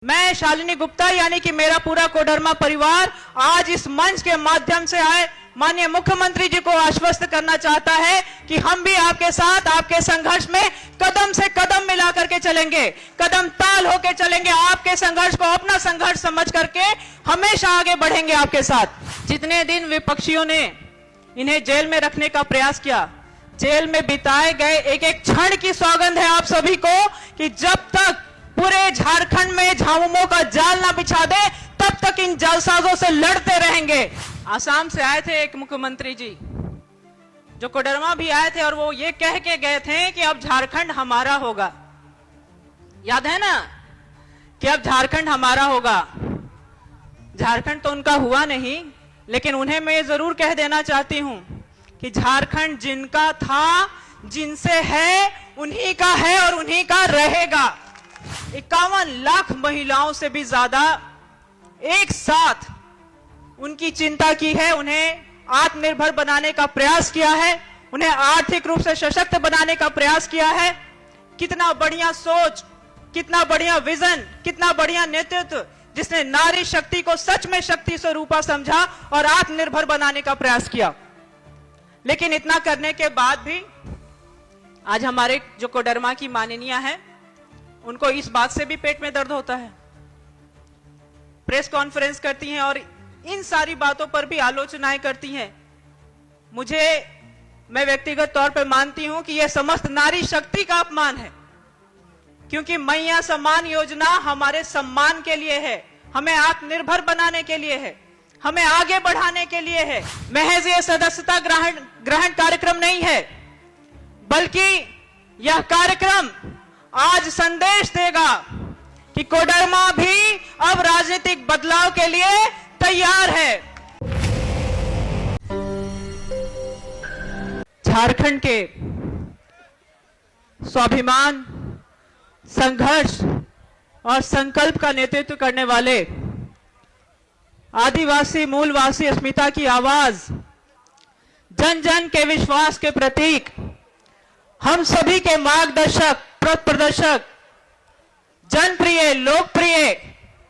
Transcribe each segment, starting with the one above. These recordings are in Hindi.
मैं शालिनी गुप्ता यानी कि मेरा पूरा कोडरमा परिवार आज इस मंच के माध्यम से आए माननीय मुख्यमंत्री जी को आश्वस्त करना चाहता है कि हम भी आपके साथ आपके संघर्ष में कदम से कदम मिला करके चलेंगे, कदम ताल होके चलेंगे। आपके संघर्ष को अपना संघर्ष समझ करके हमेशा आगे बढ़ेंगे आपके साथ। जितने दिन विपक्षियों ने इन्हें जेल में रखने का प्रयास किया, जेल में बिताए गए एक एक क्षण की सौगंध है आप सभी को कि जब तक पूरे झारखंड में झामुमो का जाल ना बिछा दे तब तक इन जालसाजों से लड़ते रहेंगे। आसाम से आए थे एक मुख्यमंत्री जी जो कोडरमा भी आए थे और वो ये कह के गए थे कि अब झारखंड हमारा होगा। याद है ना कि अब झारखंड हमारा होगा। झारखंड तो उनका हुआ नहीं, लेकिन उन्हें मैं जरूर कह देना चाहती हूं कि झारखंड जिनका था, जिनसे है, उन्हीं का है और उन्हीं का रहेगा। 51 लाख महिलाओं से भी ज्यादा एक साथ उनकी चिंता की है, उन्हें आत्मनिर्भर बनाने का प्रयास किया है, उन्हें आर्थिक रूप से सशक्त बनाने का प्रयास किया है। कितना बढ़िया सोच, कितना बढ़िया विजन, कितना बढ़िया नेतृत्व जिसने नारी शक्ति को सच में शक्ति स्वरूपा समझा और आत्मनिर्भर बनाने का प्रयास किया। लेकिन इतना करने के बाद भी आज हमारे जो कोडरमा की माननीय है उनको इस बात से भी पेट में दर्द होता है। प्रेस कॉन्फ्रेंस करती हैं और इन सारी बातों पर भी आलोचनाएं करती हैं। मैं व्यक्तिगत तौर पर मानती हूं कि यह समस्त नारी शक्ति का अपमान है, क्योंकि मैया सम्मान योजना हमारे सम्मान के लिए है, हमें आत्मनिर्भर बनाने के लिए है, हमें आगे बढ़ाने के लिए है। महज ये सदस्यता ग्रहण कार्यक्रम नहीं है, बल्कि यह कार्यक्रम आज संदेश देगा कि कोडरमा भी अब राजनीतिक बदलाव के लिए तैयार है। झारखंड के स्वाभिमान, संघर्ष और संकल्प का नेतृत्व करने वाले आदिवासी मूलवासी अस्मिता की आवाज, जन जन के विश्वास के प्रतीक, हम सभी के मार्गदर्शक, पथ प्रदर्शक, जनप्रिय, लोकप्रिय,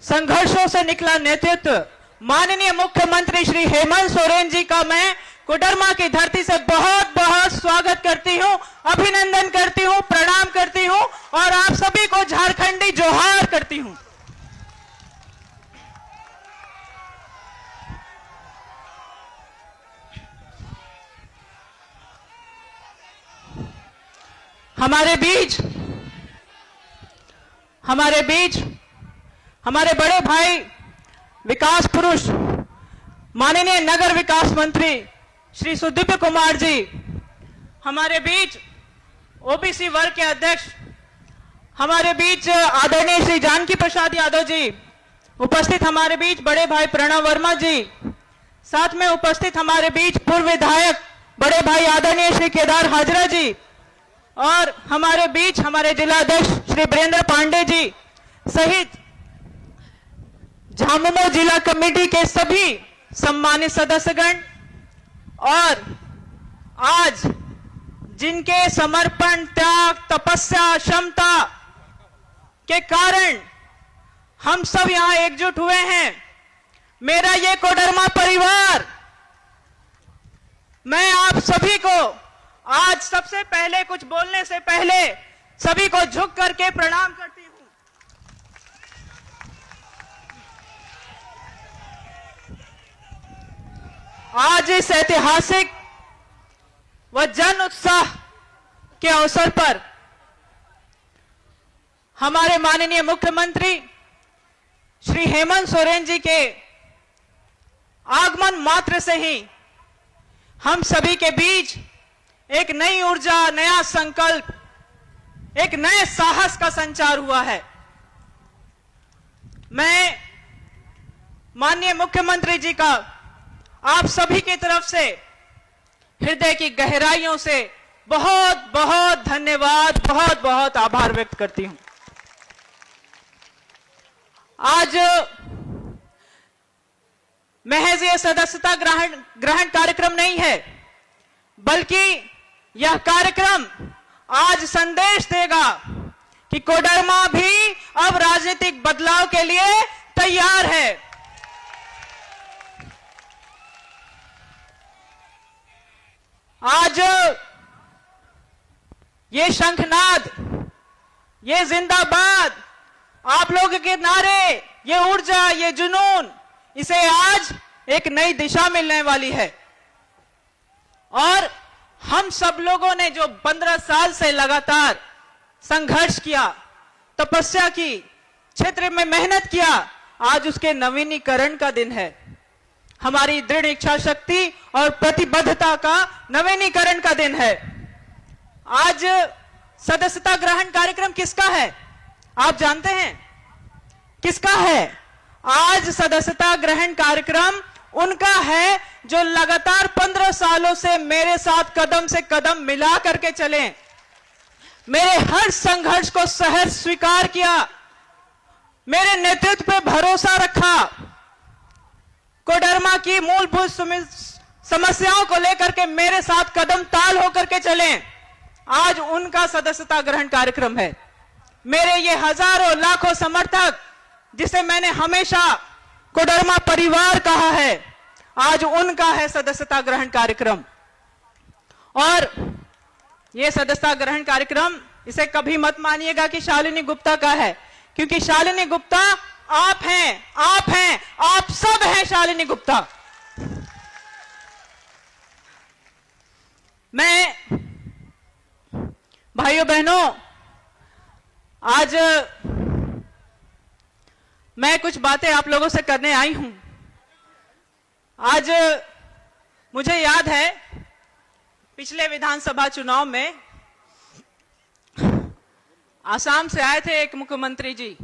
संघर्षों से निकला नेतृत्व माननीय मुख्यमंत्री श्री हेमंत सोरेन जी का मैं कोडरमा की धरती से बहुत बहुत स्वागत करती हूं, अभिनंदन करती हूं, प्रणाम करती हूं और आप सभी को झारखंडी जोहार करती हूं। हमारे बीच हमारे बड़े भाई विकास पुरुष माननीय नगर विकास मंत्री श्री सुदीप्त कुमार जी, हमारे बीच ओबीसी वर्ग के अध्यक्ष, हमारे बीच आदरणीय श्री जानकी प्रसाद यादव जी उपस्थित, हमारे बीच बड़े भाई प्रणव वर्मा जी, साथ में उपस्थित हमारे बीच पूर्व विधायक बड़े भाई आदरणीय श्री केदार हाजरा जी और हमारे बीच हमारे जिला अध्यक्ष श्री वीरेंद्र पांडे जी सहित झामुमो जिला कमेटी के सभी सम्मानित सदस्यगण और आज जिनके समर्पण, त्याग, तपस्या, क्षमता के कारण हम सब यहां एकजुट हुए हैं। मेरा ये कोडरमा परिवार, मैं आप सभी को आज सबसे पहले कुछ बोलने से पहले सभी को झुक करके प्रणाम करती हूं। आज इस ऐतिहासिक व जन उत्साह के अवसर पर हमारे माननीय मुख्यमंत्री श्री हेमंत सोरेन जी के आगमन मात्र से ही हम सभी के बीच एक नई ऊर्जा, नया संकल्प, एक नए साहस का संचार हुआ है। मैं माननीय मुख्यमंत्री जी का आप सभी की तरफ से हृदय की गहराइयों से बहुत बहुत धन्यवाद, बहुत बहुत आभार व्यक्त करती हूं। आज महज ये सदस्यता ग्रहण कार्यक्रम नहीं है, बल्कि यह कार्यक्रम आज संदेश देगा कि कोडरमा भी अब राजनीतिक बदलाव के लिए तैयार है। आज ये शंखनाद, ये जिंदाबाद, आप लोगों के नारे, ये ऊर्जा, ये जुनून, इसे आज एक नई दिशा मिलने वाली है। और हम सब लोगों ने जो 15 साल से लगातार संघर्ष किया, तपस्या की, क्षेत्र में मेहनत किया, आज उसके नवीनीकरण का दिन है। हमारी दृढ़ इच्छा शक्ति और प्रतिबद्धता का नवीनीकरण का दिन है। आज सदस्यता ग्रहण कार्यक्रम किसका है, आप जानते हैं किसका है? आज सदस्यता ग्रहण कार्यक्रम उनका है जो लगातार 15 सालों से मेरे साथ कदम से कदम मिला करके चले, मेरे हर संघर्ष को सहर्ष स्वीकार किया, मेरे नेतृत्व पे भरोसा रखा, कोडरमा की मूलभूत समस्याओं को लेकर के मेरे साथ कदम ताल होकर के चले। आज उनका सदस्यता ग्रहण कार्यक्रम है। मेरे ये हजारों लाखों समर्थक, जिसे मैंने हमेशा कोडरमा परिवार कहा है, आज उनका है सदस्यता ग्रहण कार्यक्रम। और ये सदस्यता ग्रहण कार्यक्रम, इसे कभी मत मानिएगा कि शालिनी गुप्ता का है, क्योंकि शालिनी गुप्ता आप हैं, आप हैं, आप सब हैं शालिनी गुप्ता। मैं भाइयों बहनों, आज मैं कुछ बातें आप लोगों से करने आई हूं। आज मुझे याद है पिछले विधानसभा चुनाव में आसाम से आए थे एक मुख्यमंत्री जी,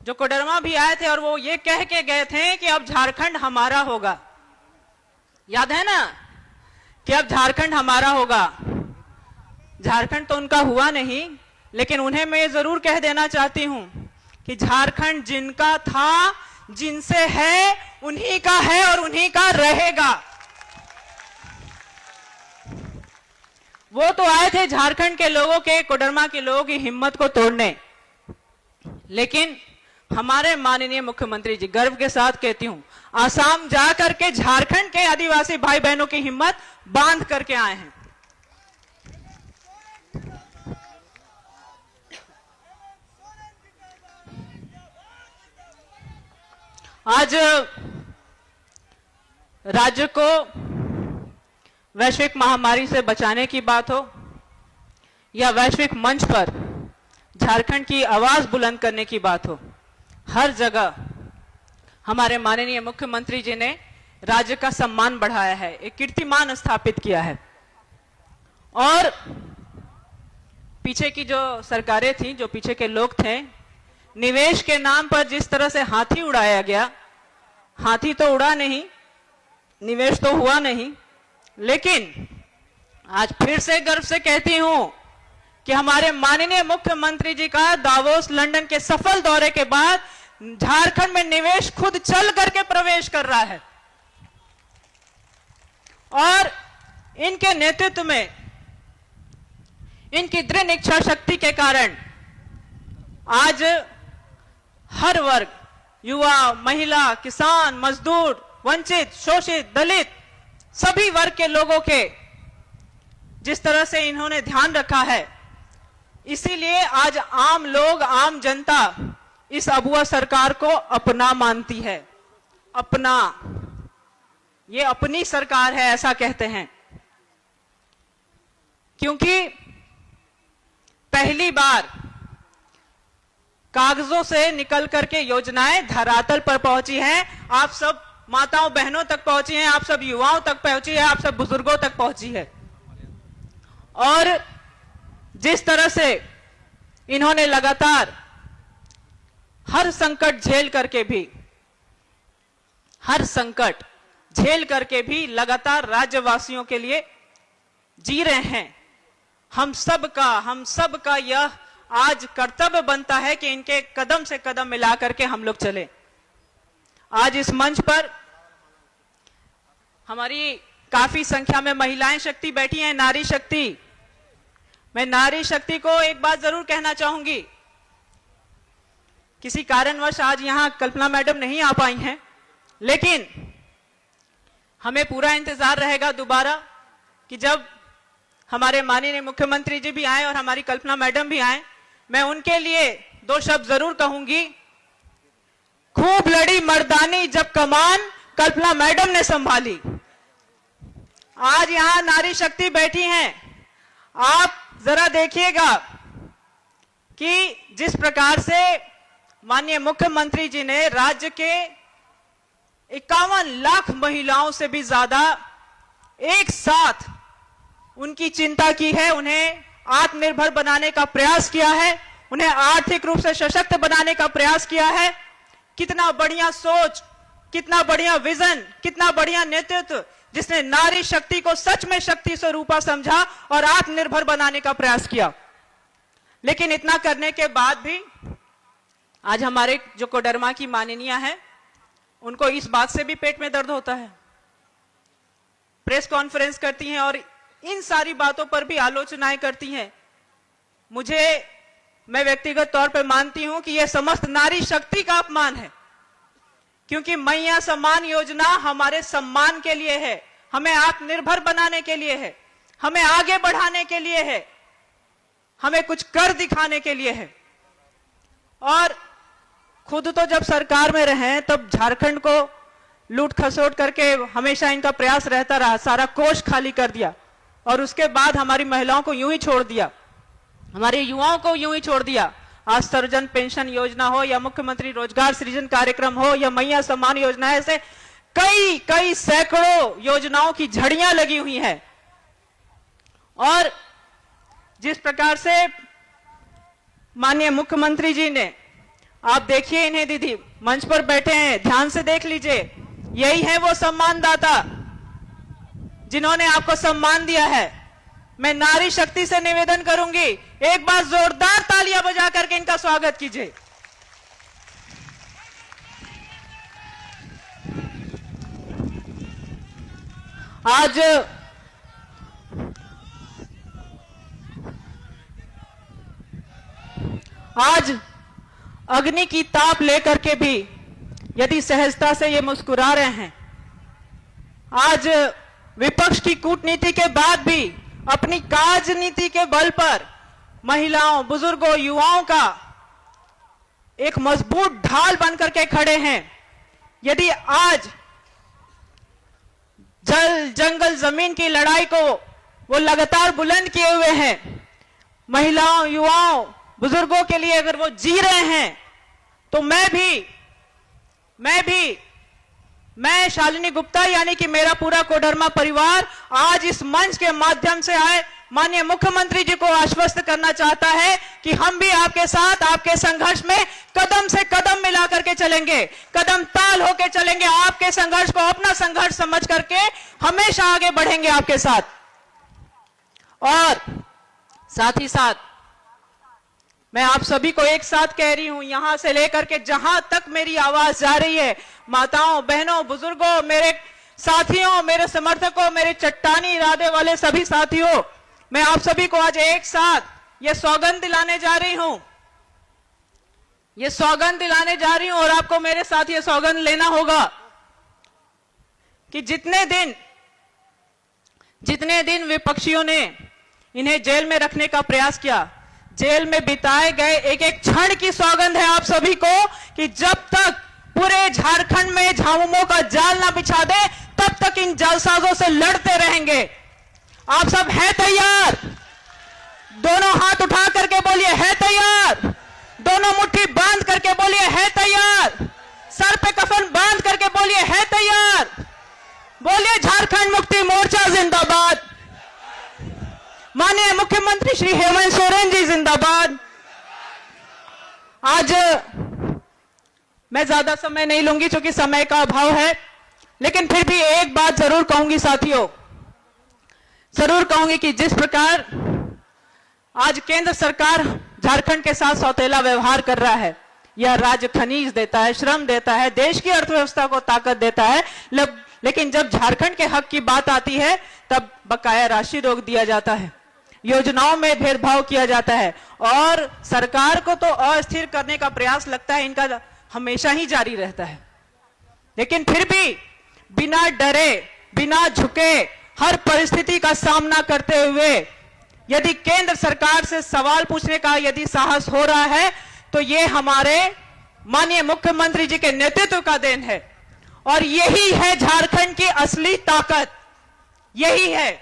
जो कोडरमा भी आए थे, और वो ये कह के गए थे कि अब झारखंड हमारा होगा। याद है ना कि अब झारखंड हमारा होगा। झारखंड तो उनका हुआ नहीं, लेकिन उन्हें मैं ये जरूर कह देना चाहती हूं कि झारखंड जिनका था, जिनसे है, उन्हीं का है और उन्हीं का रहेगा। वो तो आए थे झारखंड के लोगों के, कोडरमा के लोगों की हिम्मत को तोड़ने, लेकिन हमारे माननीय मुख्यमंत्री जी, गर्व के साथ कहती हूं, आसाम जाकर के झारखंड के आदिवासी भाई बहनों की हिम्मत बांध करके आए हैं। आज राज्य को वैश्विक महामारी से बचाने की बात हो या वैश्विक मंच पर झारखंड की आवाज बुलंद करने की बात हो, हर जगह हमारे माननीय मुख्यमंत्री जी ने राज्य का सम्मान बढ़ाया है, एक कीर्तिमान स्थापित किया है। और पीछे की जो सरकारें थी, जो पीछे के लोग थे, निवेश के नाम पर जिस तरह से हाथी उड़ाया गया, हाथी तो उड़ा नहीं, निवेश तो हुआ नहीं, लेकिन आज फिर से गर्व से कहती हूं कि हमारे माननीय मुख्यमंत्री जी का दावोस लंदन के सफल दौरे के बाद झारखंड में निवेश खुद चल करके प्रवेश कर रहा है। और इनके नेतृत्व में, इनकी दृढ़ इच्छा शक्ति के कारण आज हर वर्ग, युवा, महिला, किसान, मजदूर, वंचित, शोषित, दलित, सभी वर्ग के लोगों के जिस तरह से इन्होंने ध्यान रखा है, इसीलिए आज आम लोग, आम जनता इस अबुआ सरकार को अपना मानती है। अपना, ये अपनी सरकार है ऐसा कहते हैं, क्योंकि पहली बार कागजों से निकल करके योजनाएं धरातल पर पहुंची हैं, आप सब माताओं बहनों तक पहुंची हैं, आप सब युवाओं तक पहुंची है, आप सब बुजुर्गों तक पहुंची है। और जिस तरह से इन्होंने लगातार हर संकट झेल करके भी, हर संकट झेल करके भी लगातार राज्यवासियों के लिए जी रहे हैं, हम सबका यह आज कर्तव्य बनता है कि इनके कदम से कदम मिला करके हम लोग चले। आज इस मंच पर हमारी काफी संख्या में महिलाएं शक्ति बैठी हैं, नारी शक्ति। मैं नारी शक्ति को एक बात जरूर कहना चाहूंगी। किसी कारणवश आज यहां कल्पना मैडम नहीं आ पाई हैं, लेकिन हमें पूरा इंतजार रहेगा दोबारा कि जब हमारे माननीय मुख्यमंत्री जी भी आए और हमारी कल्पना मैडम भी आए, मैं उनके लिए दो शब्द जरूर कहूंगी। खूब लड़ी मर्दानी जब कमान कल्पना मैडम ने संभाली। आज यहां नारी शक्ति बैठी हैं, आप जरा देखिएगा कि जिस प्रकार से माननीय मुख्यमंत्री जी ने राज्य के 51 लाख महिलाओं से भी ज्यादा एक साथ उनकी चिंता की है, उन्हें आत्मनिर्भर बनाने का प्रयास किया है, उन्हें आर्थिक रूप से सशक्त बनाने का प्रयास किया है। कितना बढ़िया सोच, कितना बढ़िया विजन, कितना बढ़िया नेतृत्व, जिसने नारी शक्ति को सच में शक्ति स्वरूपा समझा और आत्मनिर्भर बनाने का प्रयास किया। लेकिन इतना करने के बाद भी आज हमारे जो कोडरमा की माननीय है, उनको इस बात से भी पेट में दर्द होता है, प्रेस कॉन्फ्रेंस करती हैं और इन सारी बातों पर भी आलोचनाएं करती हैं। मैं व्यक्तिगत तौर पर मानती हूं कि यह समस्त नारी शक्ति का अपमान है, क्योंकि मैया सम्मान योजना हमारे सम्मान के लिए है, हमें आत्मनिर्भर बनाने के लिए है, हमें आगे बढ़ाने के लिए है, हमें कुछ कर दिखाने के लिए है। और खुद तो जब सरकार में रहे तब झारखंड को लूट खसोट करके हमेशा इनका प्रयास रहता रहा, सारा कोष खाली कर दिया और उसके बाद हमारी महिलाओं को यूं ही छोड़ दिया, हमारे युवाओं को यूं ही छोड़ दिया। आज सर्वजन पेंशन योजना हो या मुख्यमंत्री रोजगार सृजन कार्यक्रम हो या मैया सम्मान योजना, ऐसे कई सैकड़ों योजनाओं की झड़ियां लगी हुई हैं। और जिस प्रकार से माननीय मुख्यमंत्री जी ने, आप देखिए इन्हें दीदी मंच पर बैठे हैं, ध्यान से देख लीजिए, यही है वो सम्मानदाता जिन्होंने आपको सम्मान दिया है। मैं नारी शक्ति से निवेदन करूंगी, एक बार जोरदार तालियां बजा करके इनका स्वागत कीजिए। आज अग्नि की ताप लेकर के भी यदि सहजता से ये मुस्कुरा रहे हैं, आज विपक्ष की कूटनीति के बाद भी अपनी राजनीति के बल पर महिलाओं, बुजुर्गों, युवाओं का एक मजबूत ढाल बनकर के खड़े हैं। यदि आज जल जंगल जमीन की लड़ाई को वो लगातार बुलंद किए हुए हैं, महिलाओं, युवाओं, बुजुर्गों के लिए अगर वो जी रहे हैं, तो मैं शालिनी गुप्ता यानी कि मेरा पूरा कोडरमा परिवार आज इस मंच के माध्यम से आए माननीय मुख्यमंत्री जी को आश्वस्त करना चाहता है कि हम भी आपके साथ, आपके संघर्ष में कदम से कदम मिला करके चलेंगे, कदम ताल होके चलेंगे, आपके संघर्ष को अपना संघर्ष समझ करके हमेशा आगे बढ़ेंगे आपके साथ। और साथ ही साथ मैं आप सभी को एक साथ कह रही हूं, यहां से लेकर के जहां तक मेरी आवाज जा रही है, माताओं, बहनों, बुजुर्गों, मेरे साथियों, मेरे समर्थकों, मेरे चट्टानी इरादे वाले सभी साथियों, मैं आप सभी को आज एक साथ ये सौगंध दिलाने जा रही हूं, और आपको मेरे साथ ये सौगंध लेना होगा कि जितने दिन विपक्षियों ने इन्हें जेल में रखने का प्रयास किया, जेल में बिताए गए एक एक क्षण की सौगंध है आप सभी को कि जब तक पूरे झारखंड में झामुमों का जाल ना बिछा दे, तब तक इन जालसाजों से लड़ते रहेंगे। आप सब हैं तैयार? दोनों हाथ उठा करके बोलिए है तैयार, दोनों मुट्ठी बांध करके बोलिए है तैयार, सर पे कफन बांध करके बोलिए है तैयार, बोलिए झारखंड मुक्ति मोर्चा जिंदाबाद, माननीय मुख्यमंत्री श्री हेमंत सोरेन जी जिंदाबाद। आज मैं ज्यादा समय नहीं लूंगी क्योंकि समय का अभाव है, लेकिन फिर भी एक बात जरूर कहूंगी साथियों, जरूर कहूंगी कि जिस प्रकार आज केंद्र सरकार झारखंड के साथ सौतेला व्यवहार कर रहा है, यह राज्य खनिज देता है, श्रम देता है, देश की अर्थव्यवस्था को ताकत देता है, लेकिन जब झारखंड के हक की बात आती है तब बकाया राशि रोक दिया जाता है। योजनाओं में भेदभाव किया जाता है और सरकार को तो अस्थिर करने का प्रयास लगता है इनका हमेशा ही जारी रहता है। लेकिन फिर भी बिना डरे, बिना झुके, हर परिस्थिति का सामना करते हुए यदि केंद्र सरकार से सवाल पूछने का यदि साहस हो रहा है तो ये हमारे माननीय मुख्यमंत्री जी के नेतृत्व का देन है। और यही है झारखंड की असली ताकत, यही है।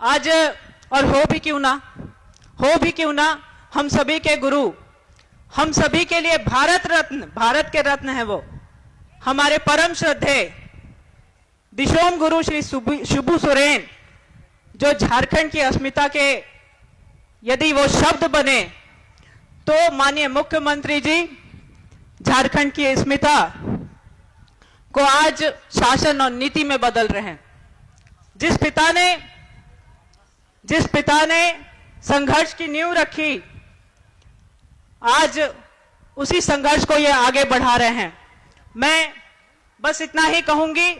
आज और हो भी क्यों ना हम सभी के गुरु, हम सभी के लिए भारत रत्न, भारत के रत्न है वो, हमारे परम श्रद्धे दिशोम गुरु श्री शिबू सोरेन, जो झारखंड की अस्मिता के यदि वो शब्द बने तो माननीय मुख्यमंत्री जी झारखंड की अस्मिता को आज शासन और नीति में बदल रहे हैं। जिस पिता ने संघर्ष की नींव रखी, आज उसी संघर्ष को ये आगे बढ़ा रहे हैं। मैं बस इतना ही कहूंगी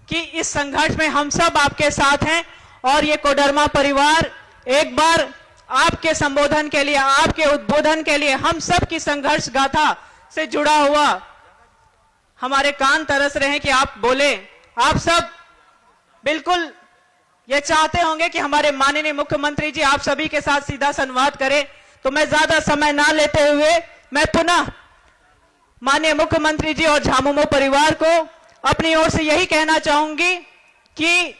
कि इस संघर्ष में हम सब आपके साथ हैं और ये कोडरमा परिवार एक बार आपके संबोधन के लिए, आपके उद्बोधन के लिए, हम सब की संघर्ष गाथा से जुड़ा हुआ, हमारे कान तरस रहे हैं कि आप बोले। आप सब बिल्कुल ये चाहते होंगे कि हमारे माननीय मुख्यमंत्री जी आप सभी के साथ सीधा संवाद करें। तो मैं ज्यादा समय ना लेते हुए मैं पुनः माननीय मुख्यमंत्री जी और झामुमो परिवार को अपनी ओर से यही कहना चाहूंगी कि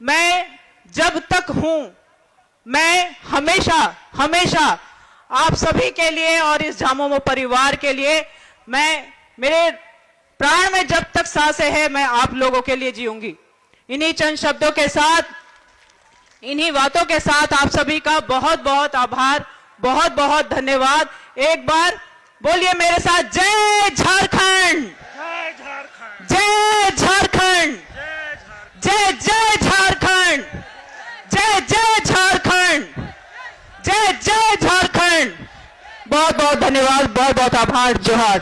मैं जब तक हूं, मैं हमेशा आप सभी के लिए और इस झामुमो परिवार के लिए, मैं मेरे प्राण में जब तक सांसें हैं मैं आप लोगों के लिए जीऊंगी। इन्हीं चंद शब्दों के साथ, इन्हीं बातों के साथ आप सभी का बहुत बहुत आभार, बहुत बहुत धन्यवाद। एक बार बोलिए मेरे साथ, जय झारखंड, जय झारखंड, जय जय झारखंड, जय झारखंड, जय झारखंड। बहुत बहुत धन्यवाद, बहुत बहुत आभार, जोहार।